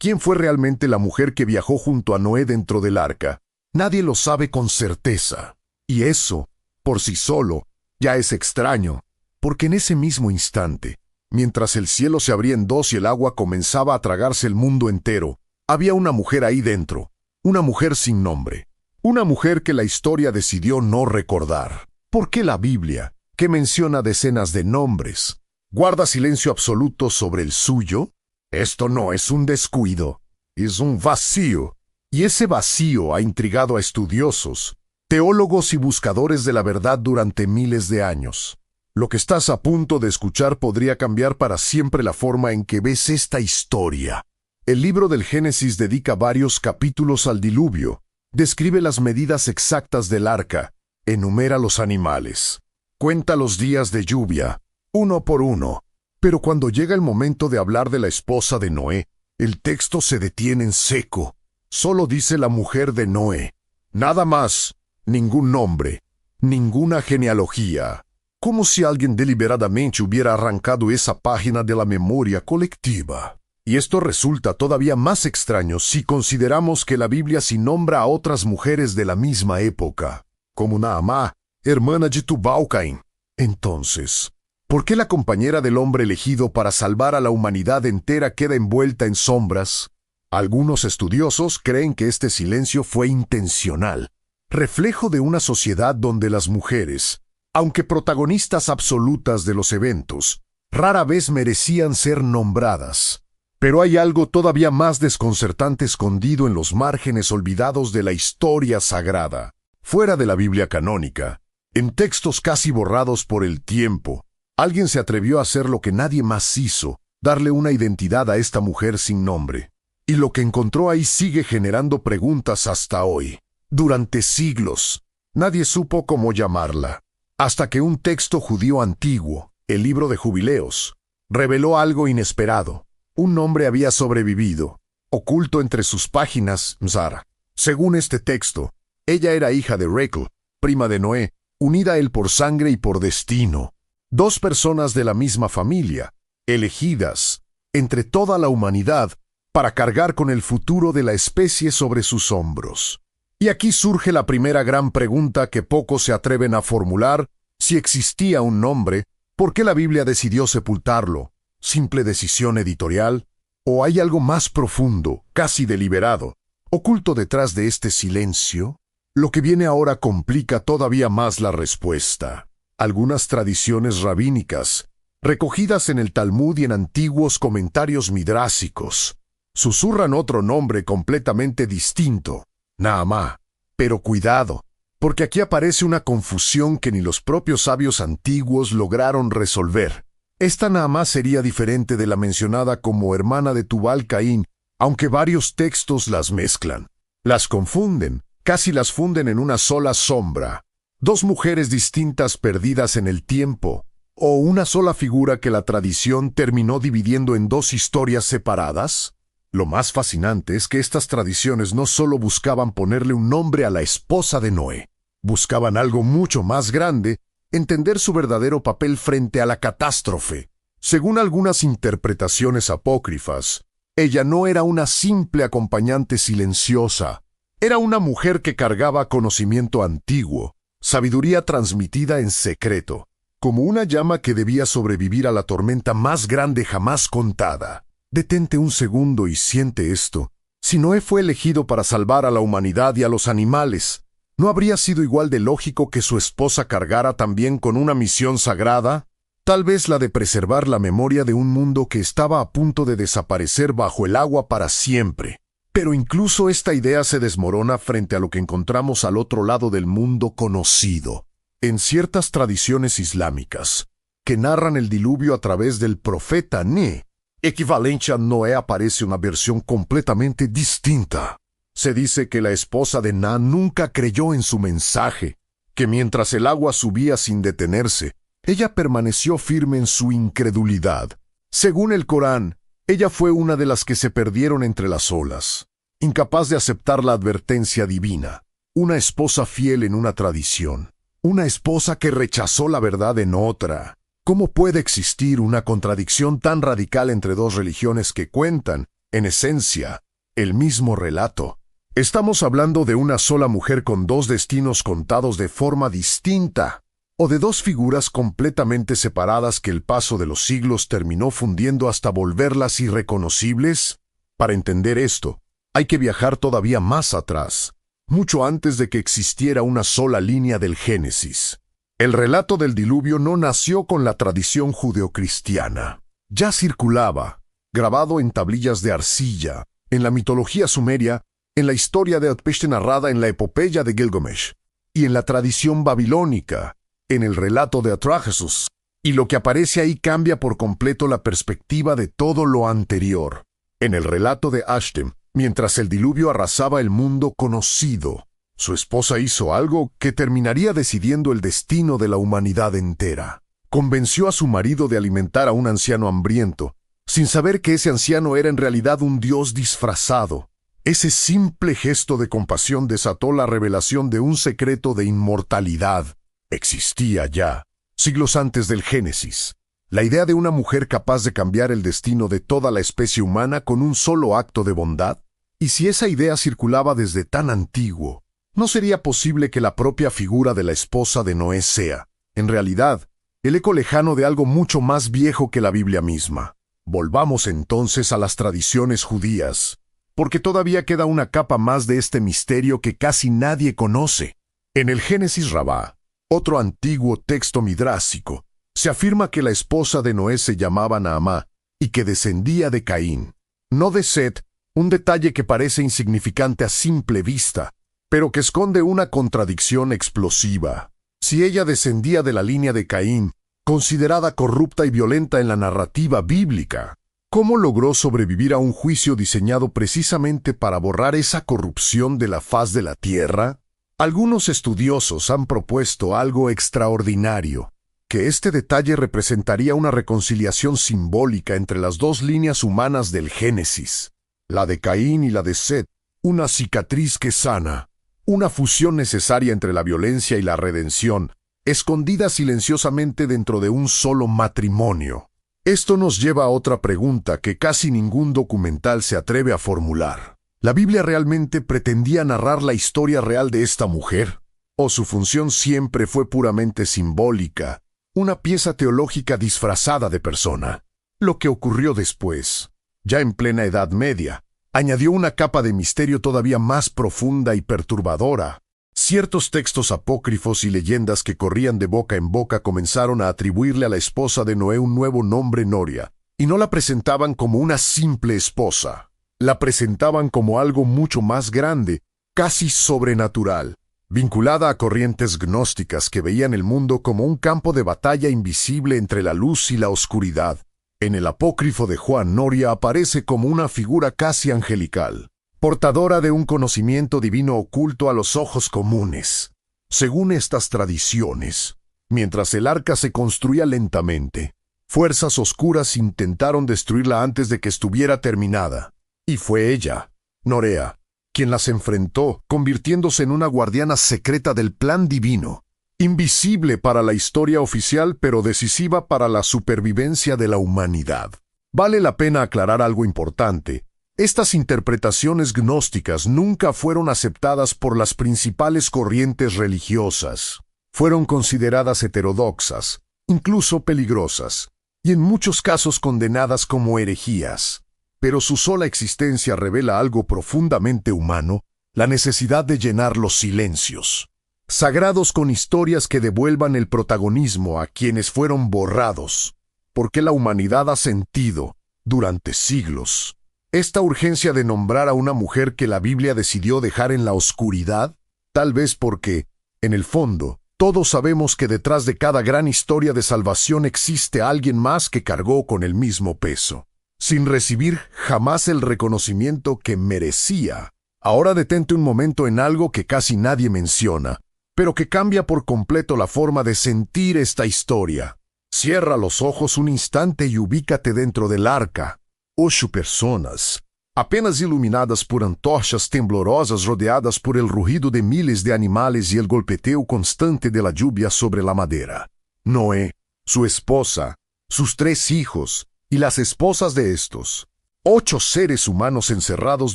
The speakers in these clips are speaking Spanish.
¿Quién fue realmente la mujer que viajó junto a Noé dentro del arca? Nadie lo sabe con certeza. Y eso, por sí solo, ya es extraño, porque en ese mismo instante, mientras el cielo se abría en dos y el agua comenzaba a tragarse el mundo entero, había una mujer ahí dentro, una mujer sin nombre, una mujer que la historia decidió no recordar. ¿Por qué la Biblia, que menciona decenas de nombres, guarda silencio absoluto sobre el suyo? Esto no es un descuido, es un vacío. Y ese vacío ha intrigado a estudiosos, teólogos y buscadores de la verdad durante miles de años. Lo que estás a punto de escuchar podría cambiar para siempre la forma en que ves esta historia. El libro del Génesis dedica varios capítulos al diluvio, describe las medidas exactas del arca, enumera los animales, cuenta los días de lluvia, uno por uno. Pero cuando llega el momento de hablar de la esposa de Noé, el texto se detiene en seco. Solo dice la mujer de Noé. Nada más, ningún nombre, ninguna genealogía. Como si alguien deliberadamente hubiera arrancado esa página de la memoria colectiva. Y esto resulta todavía más extraño si consideramos que la Biblia sí nombra a otras mujeres de la misma época, como Naamá, hermana de Tubal-Caín. Entonces, ¿por qué la compañera del hombre elegido para salvar a la humanidad entera queda envuelta en sombras? Algunos estudiosos creen que este silencio fue intencional, reflejo de una sociedad donde las mujeres, aunque protagonistas absolutas de los eventos, rara vez merecían ser nombradas. Pero hay algo todavía más desconcertante escondido en los márgenes olvidados de la historia sagrada, fuera de la Biblia canónica, en textos casi borrados por el tiempo. Alguien se atrevió a hacer lo que nadie más hizo, darle una identidad a esta mujer sin nombre. Y lo que encontró ahí sigue generando preguntas hasta hoy. Durante siglos, nadie supo cómo llamarla, hasta que un texto judío antiguo, el libro de Jubileos, reveló algo inesperado. Un nombre había sobrevivido, oculto entre sus páginas, Zara. Según este texto, ella era hija de Rachel, prima de Noé, unida a él por sangre y por destino. Dos personas de la misma familia, elegidas, entre toda la humanidad, para cargar con el futuro de la especie sobre sus hombros. Y aquí surge la primera gran pregunta que pocos se atreven a formular: si existía un nombre, ¿por qué la Biblia decidió sepultarlo? ¿Simple decisión editorial? ¿O hay algo más profundo, casi deliberado, oculto detrás de este silencio? Lo que viene ahora complica todavía más la respuesta. Algunas tradiciones rabínicas, recogidas en el Talmud y en antiguos comentarios midrásicos, susurran otro nombre completamente distinto, Naamá. Pero cuidado, porque aquí aparece una confusión que ni los propios sabios antiguos lograron resolver. Esta Naamá sería diferente de la mencionada como hermana de Tubal-Caín, aunque varios textos las mezclan. Las confunden, casi las funden en una sola sombra. Dos mujeres distintas perdidas en el tiempo, o una sola figura que la tradición terminó dividiendo en dos historias separadas. Lo más fascinante es que estas tradiciones no solo buscaban ponerle un nombre a la esposa de Noé, buscaban algo mucho más grande: entender su verdadero papel frente a la catástrofe. Según algunas interpretaciones apócrifas, ella no era una simple acompañante silenciosa, era una mujer que cargaba conocimiento antiguo, sabiduría transmitida en secreto, como una llama que debía sobrevivir a la tormenta más grande jamás contada. Detente un segundo y siente esto. Si Noé fue elegido para salvar a la humanidad y a los animales, ¿no habría sido igual de lógico que su esposa cargara también con una misión sagrada? Tal vez la de preservar la memoria de un mundo que estaba a punto de desaparecer bajo el agua para siempre. Pero incluso esta idea se desmorona frente a lo que encontramos al otro lado del mundo conocido. En ciertas tradiciones islámicas, que narran el diluvio a través del profeta Nuh, equivalente a Noé, aparece una versión completamente distinta. Se dice que la esposa de Nuh nunca creyó en su mensaje, que mientras el agua subía sin detenerse, ella permaneció firme en su incredulidad. Según el Corán, ella fue una de las que se perdieron entre las olas, incapaz de aceptar la advertencia divina. Una esposa fiel en una tradición, una esposa que rechazó la verdad en otra. ¿Cómo puede existir una contradicción tan radical entre dos religiones que cuentan, En esencia, el mismo relato. Estamos hablando de una sola mujer con dos destinos contados de forma distinta, o de dos figuras completamente separadas que el paso de los siglos terminó fundiendo hasta volverlas irreconocibles. Para entender esto, hay que viajar todavía más atrás, mucho antes de que existiera una sola línea del Génesis. El relato del diluvio no nació con la tradición judeocristiana. Ya circulaba, grabado en tablillas de arcilla, en la mitología sumeria, en la historia de Utpishti narrada en la epopeya de Gilgamesh, y en la tradición babilónica, en el relato de Atrahasis, y lo que aparece ahí cambia por completo la perspectiva de todo lo anterior. En el relato de Ashtem, mientras el diluvio arrasaba el mundo conocido, su esposa hizo algo que terminaría decidiendo el destino de la humanidad entera. Convenció a su marido de alimentar a un anciano hambriento, sin saber que ese anciano era en realidad un dios disfrazado. Ese simple gesto de compasión desató la revelación de un secreto de inmortalidad. Existía ya, siglos antes del Génesis, la idea de una mujer capaz de cambiar el destino de toda la especie humana con un solo acto de bondad. Y si esa idea circulaba desde tan antiguo, ¿no sería posible que la propia figura de la esposa de Noé sea, en realidad, el eco lejano de algo mucho más viejo que la Biblia misma? Volvamos entonces a las tradiciones judías, porque todavía queda una capa más de este misterio que casi nadie conoce. En el Génesis Rabá, otro antiguo texto midrásico, se afirma que la esposa de Noé se llamaba Naamá y que descendía de Caín, no de Set, un detalle que parece insignificante a simple vista, pero que esconde una contradicción explosiva. Si ella descendía de la línea de Caín, considerada corrupta y violenta en la narrativa bíblica, ¿cómo logró sobrevivir a un juicio diseñado precisamente para borrar esa corrupción de la faz de la tierra? Algunos estudiosos han propuesto algo extraordinario, que este detalle representaría una reconciliación simbólica entre las dos líneas humanas del Génesis, la de Caín y la de Set, una cicatriz que sana, una fusión necesaria entre la violencia y la redención, escondida silenciosamente dentro de un solo matrimonio. Esto nos lleva a otra pregunta que casi ningún documental se atreve a formular. ¿La Biblia realmente pretendía narrar la historia real de esta mujer? ¿O su función siempre fue puramente simbólica, una pieza teológica disfrazada de persona? Lo que ocurrió después, ya en plena Edad Media, añadió una capa de misterio todavía más profunda y perturbadora. Ciertos textos apócrifos y leyendas que corrían de boca en boca comenzaron a atribuirle a la esposa de Noé un nuevo nombre Noria, y no la presentaban como una simple esposa. La presentaban como algo mucho más grande, casi sobrenatural, vinculada a corrientes gnósticas que veían el mundo como un campo de batalla invisible entre la luz y la oscuridad. En el apócrifo de Juan, Noria aparece como una figura casi angelical, portadora de un conocimiento divino oculto a los ojos comunes. Según estas tradiciones, mientras el arca se construía lentamente, fuerzas oscuras intentaron destruirla antes de que estuviera terminada. Y fue ella, Norea, quien las enfrentó, convirtiéndose en una guardiana secreta del plan divino, invisible para la historia oficial pero decisiva para la supervivencia de la humanidad. Vale la pena aclarar algo importante. Estas interpretaciones gnósticas nunca fueron aceptadas por las principales corrientes religiosas. Fueron consideradas heterodoxas, incluso peligrosas, y en muchos casos condenadas como herejías. Pero su sola existencia revela algo profundamente humano, la necesidad de llenar los silencios, sagrados con historias que devuelvan el protagonismo a quienes fueron borrados, porque la humanidad ha sentido, durante siglos, esta urgencia de nombrar a una mujer que la Biblia decidió dejar en la oscuridad, tal vez porque, en el fondo, todos sabemos que detrás de cada gran historia de salvación existe alguien más que cargó con el mismo peso, sin recibir jamás el reconocimiento que merecía. Ahora detente un momento en algo que casi nadie menciona, pero que cambia por completo la forma de sentir esta historia. Cierra los ojos un instante y ubícate dentro del arca. 8 personas, apenas iluminadas por antorchas temblorosas rodeadas por el rugido de miles de animales y el golpeteo constante de la lluvia sobre la madera. Noé, su esposa, sus 3 hijos, y las esposas de estos, 8 seres humanos encerrados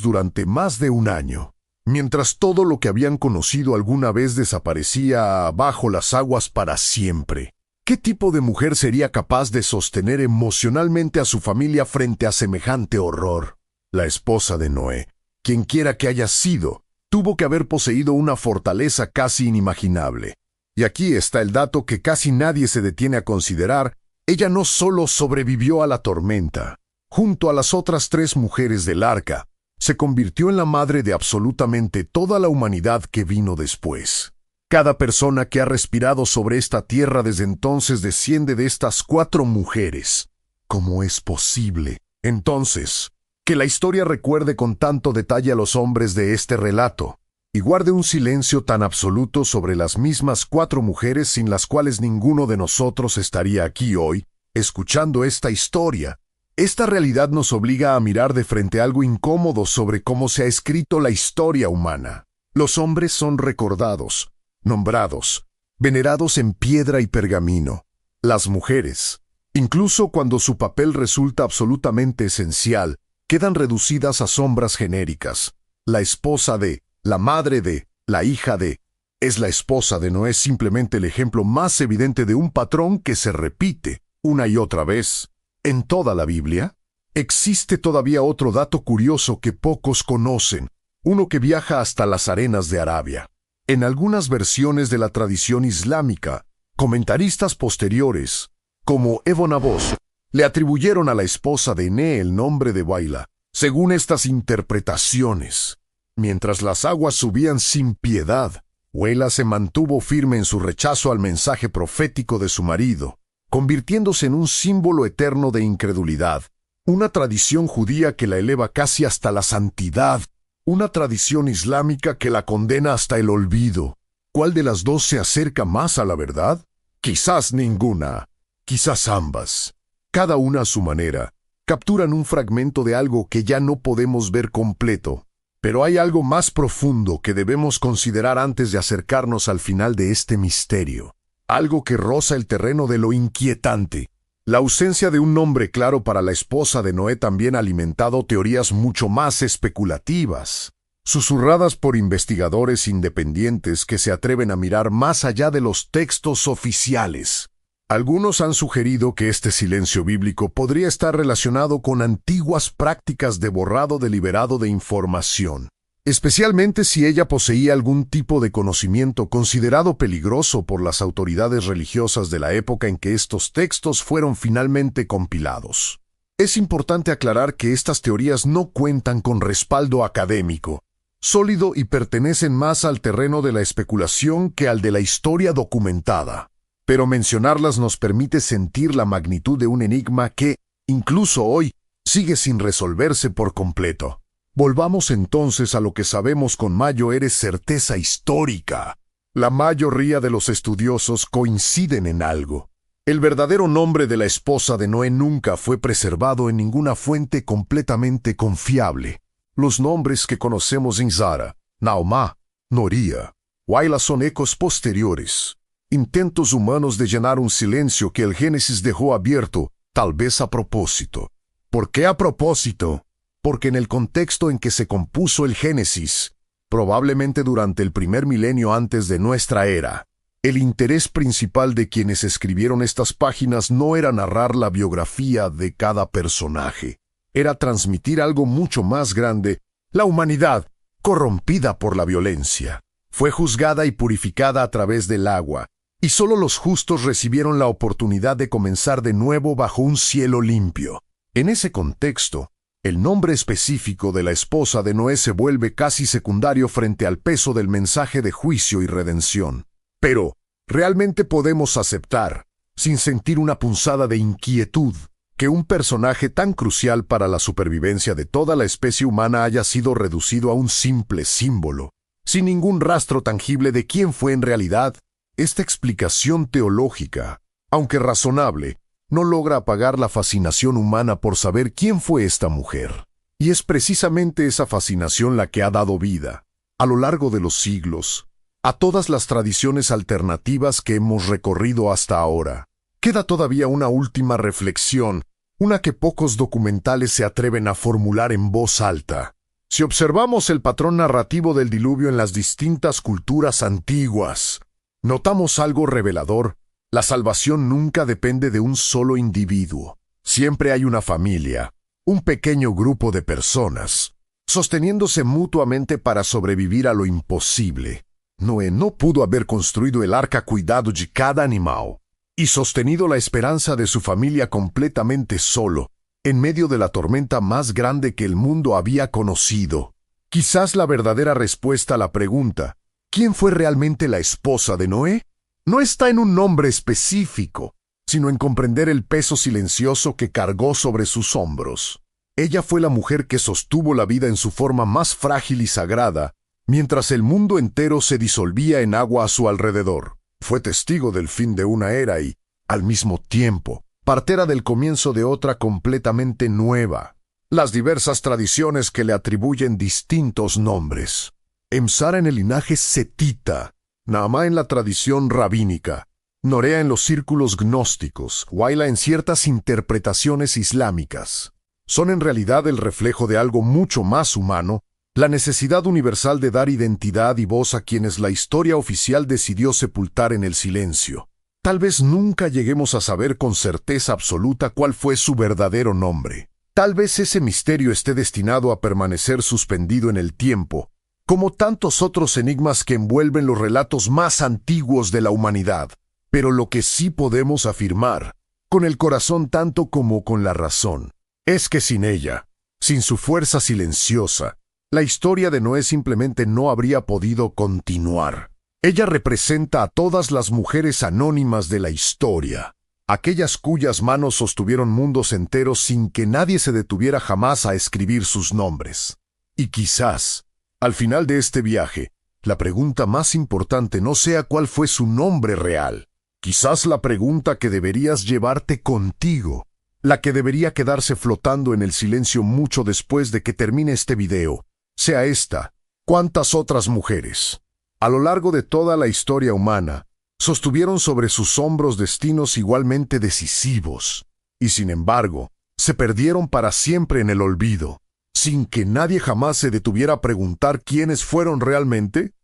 durante más de un año, mientras todo lo que habían conocido alguna vez desaparecía bajo las aguas para siempre. ¿Qué tipo de mujer sería capaz de sostener emocionalmente a su familia frente a semejante horror? La esposa de Noé, quien quiera que haya sido, tuvo que haber poseído una fortaleza casi inimaginable. Y aquí está el dato que casi nadie se detiene a considerar: ella no solo sobrevivió a la tormenta. Junto a las otras 3 mujeres del arca, se convirtió en la madre de absolutamente toda la humanidad que vino después. Cada persona que ha respirado sobre esta tierra desde entonces desciende de estas 4 mujeres. ¿Cómo es posible, entonces, que la historia recuerde con tanto detalle a los hombres de este relato y guarde un silencio tan absoluto sobre las mismas 4 mujeres sin las cuales ninguno de nosotros estaría aquí hoy, escuchando esta historia? Esta realidad nos obliga a mirar de frente algo incómodo sobre cómo se ha escrito la historia humana. Los hombres son recordados, nombrados, venerados en piedra y pergamino. Las mujeres, incluso cuando su papel resulta absolutamente esencial, quedan reducidas a sombras genéricas. La esposa de, la madre de, la hija de. Es la esposa de Noé simplemente el ejemplo más evidente de un patrón que se repite una y otra vez en toda la Biblia. Existe todavía otro dato curioso que pocos conocen, uno que viaja hasta las arenas de Arabia. En algunas versiones de la tradición islámica, comentaristas posteriores, como Ibn Abbas, le atribuyeron a la esposa de Noé el nombre de Waila. Según estas interpretaciones, mientras las aguas subían sin piedad, Waila se mantuvo firme en su rechazo al mensaje profético de su marido, convirtiéndose en un símbolo eterno de incredulidad, una tradición judía que la eleva casi hasta la santidad, una tradición islámica que la condena hasta el olvido. ¿Cuál de las dos se acerca más a la verdad? Quizás ninguna, quizás ambas. Cada una a su manera, capturan un fragmento de algo que ya no podemos ver completo. Pero hay algo más profundo que debemos considerar antes de acercarnos al final de este misterio. Algo que roza el terreno de lo inquietante. La ausencia de un nombre claro para la esposa de Noé también ha alimentado teorías mucho más especulativas, susurradas por investigadores independientes que se atreven a mirar más allá de los textos oficiales. Algunos han sugerido que este silencio bíblico podría estar relacionado con antiguas prácticas de borrado deliberado de información, especialmente si ella poseía algún tipo de conocimiento considerado peligroso por las autoridades religiosas de la época en que estos textos fueron finalmente compilados. Es importante aclarar que estas teorías no cuentan con respaldo académico, sólido, y pertenecen más al terreno de la especulación que al de la historia documentada. Pero mencionarlas nos permite sentir la magnitud de un enigma que, incluso hoy, sigue sin resolverse por completo. Volvamos entonces a lo que sabemos con mayor certeza histórica. La mayoría de los estudiosos coinciden en algo. El verdadero nombre de la esposa de Noé nunca fue preservado en ninguna fuente completamente confiable. Los nombres que conocemos en Zara, Naamá, Noría, Waila son ecos posteriores, intentos humanos de llenar un silencio que el Génesis dejó abierto, tal vez a propósito. ¿Por qué a propósito? Porque en el contexto en que se compuso el Génesis, probablemente durante el primer milenio antes de nuestra era, el interés principal de quienes escribieron estas páginas no era narrar la biografía de cada personaje, era transmitir algo mucho más grande: la humanidad, corrompida por la violencia, fue juzgada y purificada a través del agua, y solo los justos recibieron la oportunidad de comenzar de nuevo bajo un cielo limpio. En ese contexto, el nombre específico de la esposa de Noé se vuelve casi secundario frente al peso del mensaje de juicio y redención. Pero, ¿realmente podemos aceptar, sin sentir una punzada de inquietud, que un personaje tan crucial para la supervivencia de toda la especie humana haya sido reducido a un simple símbolo, sin ningún rastro tangible de quién fue en realidad? Esta explicación teológica, aunque razonable, no logra apagar la fascinación humana por saber quién fue esta mujer. Y es precisamente esa fascinación la que ha dado vida, a lo largo de los siglos, a todas las tradiciones alternativas que hemos recorrido hasta ahora. Queda todavía una última reflexión una que pocos documentales se atreven a formular en voz alta. Si observamos el patrón narrativo del diluvio en las distintas culturas antiguas, notamos algo revelador. La salvación nunca depende de un solo individuo. Siempre hay una familia, un pequeño grupo de personas, sosteniéndose mutuamente para sobrevivir a lo imposible. Noé no pudo haber construido el arca cuidado de cada animal y sostenido la esperanza de su familia completamente solo, en medio de la tormenta más grande que el mundo había conocido. Quizás la verdadera respuesta a la pregunta, ¿quién fue realmente la esposa de Noé?, no está en un nombre específico, sino en comprender el peso silencioso que cargó sobre sus hombros. Ella fue la mujer que sostuvo la vida en su forma más frágil y sagrada, mientras el mundo entero se disolvía en agua a su alrededor. Fue testigo del fin de una era y, al mismo tiempo, partera del comienzo de otra completamente nueva. Las diversas tradiciones que le atribuyen distintos nombres. Emsara en el linaje setita, Naamá en la tradición rabínica, Norea en los círculos gnósticos, Waila en ciertas interpretaciones islámicas. Son en realidad el reflejo de algo mucho más humano, la necesidad universal de dar identidad y voz a quienes la historia oficial decidió sepultar en el silencio. Tal vez nunca lleguemos a saber con certeza absoluta cuál fue su verdadero nombre. Tal vez ese misterio esté destinado a permanecer suspendido en el tiempo, como tantos otros enigmas que envuelven los relatos más antiguos de la humanidad. Pero lo que sí podemos afirmar, con el corazón tanto como con la razón, es que sin ella, sin su fuerza silenciosa, la historia de Noé simplemente no habría podido continuar. Ella representa a todas las mujeres anónimas de la historia, aquellas cuyas manos sostuvieron mundos enteros sin que nadie se detuviera jamás a escribir sus nombres. Y quizás, al final de este viaje, la pregunta más importante no sea cuál fue su nombre real. Quizás la pregunta que deberías llevarte contigo, la que debería quedarse flotando en el silencio mucho después de que termine este video, sea esta: ¿cuántas otras mujeres, a lo largo de toda la historia humana, sostuvieron sobre sus hombros destinos igualmente decisivos, y sin embargo, se perdieron para siempre en el olvido, sin que nadie jamás se detuviera a preguntar quiénes fueron realmente?